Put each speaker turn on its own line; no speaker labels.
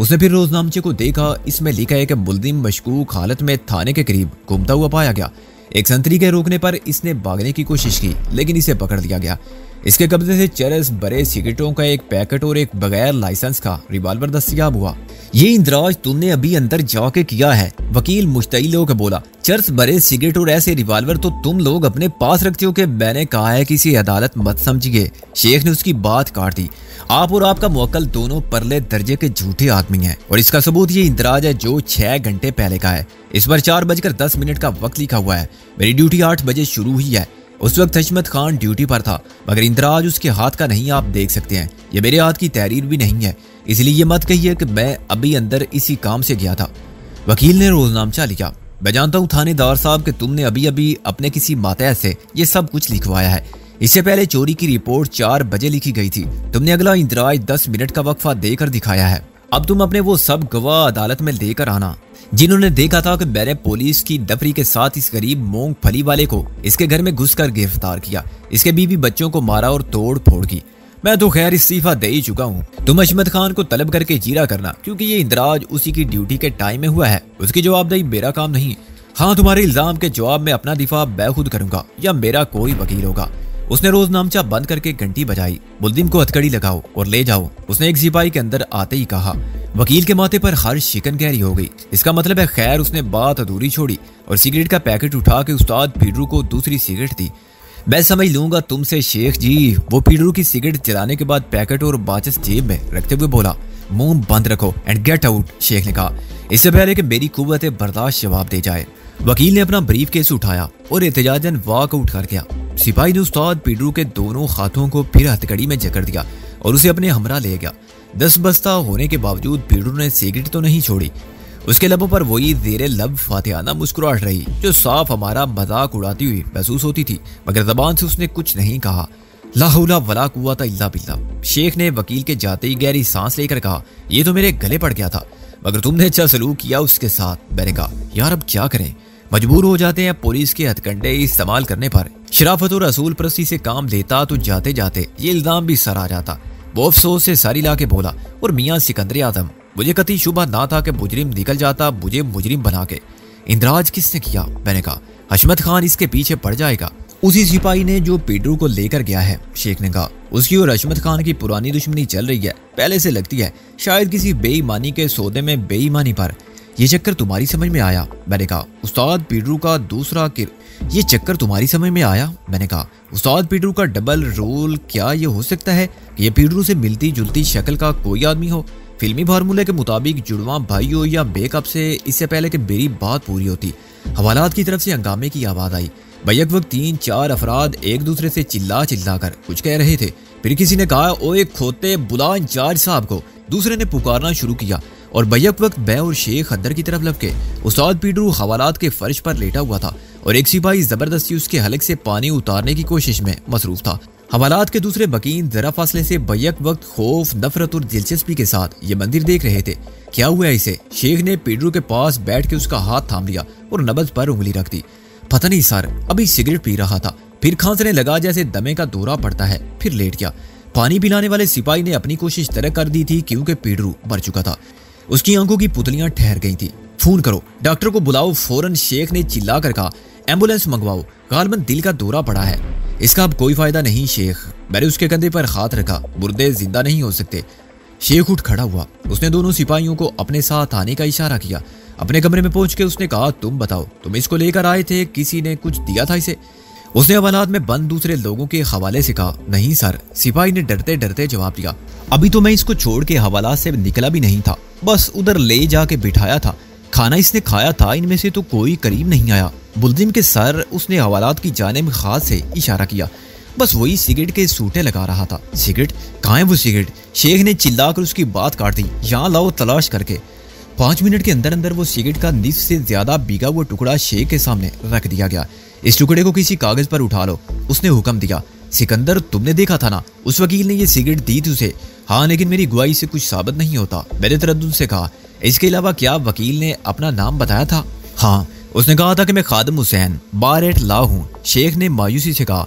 उसने फिर रोजनामचे को देखा। इसमें लिखा है कि मुलजिम मशकूक हालत में थाने के करीब घूमता हुआ पाया गया। एक संतरी के रोकने पर इसने भागने की कोशिश की, लेकिन इसे पकड़ लिया गया। इसके कब्जे से चरस, बड़े सिगरेटों का एक पैकेट और एक बगैर लाइसेंस का रिवॉल्वर दस्तयाब हुआ। ये इंदराज तुमने अभी अंदर जाके किया है, वकील मुश्तइल होकर बोला। चरस, बड़े सिगरेट और ऐसे रिवॉल्वर तो तुम लोग अपने पास रखते हो कि मैंने कहा है किसी अदालत मत समझिए। शेख ने उसकी बात काट दी। आप और आपका मुवक्किल दोनों परले दर्जे के झूठे आदमी हैं और इसका सबूत ये इंदराज है जो 6 घंटे पहले का है। इस पर 4:10 का वक्त लिखा हुआ है। मेरी ड्यूटी 8 बजे शुरू हुई है। उस वक्त हशमत खान ड्यूटी पर था, मगर इंदराज उसके हाथ का नहीं, आप देख सकते हैं। ये मेरे हाथ की तहरीर भी नहीं है, इसलिए ये मत कहिए कि मैं अभी अंदर इसी काम से गया था। वकील ने रोजनामचा लिखा। मैं जानता हूँ थानेदार साहब कि तुमने अभी अभी अपने किसी मातहत से ये सब कुछ लिखवाया है। इससे पहले चोरी की रिपोर्ट 4 बजे लिखी गई थी। तुमने अगला इंदराज 10 मिनट का वक्फा देकर दिखाया है। अब तुम अपने वो सब गवाह अदालत में लेकर आना जिन्होंने देखा था कि मैंने पुलिस की दफरी के साथ इस गरीब मूंगफली वाले को इसके घर में घुसकर गिरफ्तार किया, इसके बीवी बच्चों को मारा और तोड़ फोड़ की। मैं तो खैर इस्तीफा दे ही चुका हूँ। तुम हशमत खान को तलब करके जीरा करना, क्योंकि ये इंदराज उसी की ड्यूटी के टाइम में हुआ है। उसकी जवाबदेही मेरा काम नहीं। हाँ, तुम्हारे इल्जाम के जवाब में अपना दिफा मैं खुद करूंगा या मेरा कोई वकील होगा। उसने रोजनामचा बंद करके घंटी बजाई। मुलजिम को हथकड़ी लगाओ और ले जाओ, उसने एक सिपाही के अंदर आते ही कहा। वकील के माथे पर हर शिकन गहरी हो गई। इसका मतलब है खैर उसने बात अधूरी छोड़ी और सिगरेट का पैकेट उठा के उस्ताद पीडरू को दूसरी सिगरेट दी। मैं समझ लूंगा तुमसे शेख जी, वो पीडरू की सिगरेट जलाने के बाद पैकेट और बाचस जेब में रखते हुए बोला। मुंह बंद रखो एंड गेट आउट, शेख ने कहा, इससे पहले कि मेरी कुव्वत बर्दाश्त जवाब दे जाए। वकील ने अपना ब्रीफ केस उठाया और एहतजाजन वॉक आउट कर गया। सिपाही ने उस्ताद पीडरू के दोनों हाथों को फिर हथकड़ी में जकड़ दिया और उसे अपने हमरा ले गया। 10 बस्ता होने के बावजूद पीडरू ने सिगरेट तो नहीं छोड़ी। उसके लबों पर वही ज़ेरे लब फातिहाना मुस्कुराहट रही जो साफ हमारा मजाक उड़ाती हुई महसूस होती थी, मगर ज़बान से उसने कुछ नहीं कहा। ला हौला वला कुव्वता इल्ला बिल्लाह। शेख ने वकील के जाते ही गहरी सांस लेकर कहा, ये तो मेरे गले पड़ गया था, मगर तुमने अच्छा सलूक किया उसके साथ। मैंने कहा, यार अब क्या करें, मजबूर हो जाते हैं पुलिस के हथकंडे इस्तेमाल करने पर। शराफत और रसूल परस्ती से काम लेता तो जाते जाते ये इल्जाम भी सर आ जाता। वो अफसोस से सारी ला के बोला, और मियाँ सिकंदर आजम, मुझे कतई शुबा ना था कि मुजरिम निकल जाता मुझे मुजरिम बना के। इंदराज किसने किया? मैंने कहा, हशमत खान इसके पीछे पड़ जाएगा, उसी सिपाही ने जो पीडरू को लेकर गया है। शेख ने कहा, उसकी और हशमत खान की पुरानी दुश्मनी चल रही है, पहले से लगती है, शायद किसी बेईमानी के सौदे में बेईमानी पर। ये चक्कर तुम्हारी समझ में आया? मैंने कहा, उस्ताद पीडरू का दूसरा ये चक्कर तुम्हारी समझ में आया? मैंने कहा, उस्ताद पीडरू का डबल रोल, क्या ये हो सकता है कि ये पीडरू से मिलती जुलती शक्ल का कोई आदमी हो? फिल्मी फार्मूले के मुताबिक जुड़वा भाई हो या बेकअप से, इससे पहले कि मेरी बात पूरी होती हवालात की तरफ से हंगामे की आवाज आई। बैक वक्त 3-4 अफराद एक दूसरे से चिल्ला कर कुछ कह रहे थे। फिर किसी ने कहा, ओए खोते, बुला इंचार्ज साहब को। दूसरे ने पुकारना शुरू किया और बैक वक्त मैं और शेख अंदर की तरफ लपके। उस्ताद पीडरू हवालात के फर्श पर लेटा हुआ था और एक सिपाही जबरदस्ती उसके हलक से पानी उतारने की कोशिश में मसरूफ था। हवालात के दूसरे बकीन जरा फासले से बैक वक्त खौफ, नफरत और दिलचस्पी के साथ ये मंदिर देख रहे थे। क्या हुआ इसे? शेख ने पीडरू के पास बैठ के उसका हाथ थाम लिया और नब्ज पर उंगली रख दी। पता नहीं सर, अभी सिगरेट पी रहा था, फिर खांसने लगा जैसे दमे का दौरा पड़ता है, फिर लेट गया। पानी पिलाने वाले सिपाही ने अपनी कोशिश तरक कर दी थी क्योंकि पीडरू मर चुका था। उसकी आंखों की पुतलियां ठहर गई थी। फोन करो, डॉक्टर को बुलाओ फौरन, शेख ने चिल्लाकर कहा। एम्बुलेंस मंगवाओ, गालबन दिल का दौरा पड़ा है। इसका अब कोई फायदा नहीं शेख। मैंने उसके कंधे पर हाथ रखा, मुर्दे जिंदा नहीं हो सकते। शेख उठ खड़ा हुआ। उसने दोनों सिपाहियों को अपने साथ आने का इशारा किया। अपने कमरे में पहुंच के उसने कहा, तुम बताओ, तुम इसको लेकर आए थे, किसी ने कुछ दिया था इसे? उसने हवालात में बंद दूसरे लोगों के हवाले से कहा, नहीं सर। सिपाही ने डरते डरते जवाब दिया, अभी तो मैं इसको छोड़ के हवालात से निकला भी नहीं था, बस उधर ले जाके बिठाया था। खाना इसने खाया था, इनमें से तो कोई करीब नहीं आया। मुलजिम के सर, उसने हवालात की जानिब खास से इशारा किया। बस वही सिगरेट के सूटे लगा रहा था। सिगरेट? कहाँ है वो सिगरेट? शेख ने चिल्लाकर उसकी बात काट दी। यहाँ लाओ तलाश करके। 5 मिनट के अंदर अंदर वो सिगरेट का निस्फ से ज्यादा भीगा हुआ टुकड़ा शेख के सामने रख दिया गया। इस टुकड़े को किसी कागज पर उठा लो, उसने हुक्म दिया। सिकंदर, तुमने देखा था ना, उस वकील ने ये सिगरेट दी थी उसे। हाँ, लेकिन मेरी गवाही से कुछ साबित नहीं होता, मैंने तरद्दुद से कहा। इसके अलावा क्या वकील ने अपना नाम बताया था? हाँ, उसने कहा था कि मैं खादिम हुसैन बार एट लॉ हूँ। शेख ने मायूसी से कहा,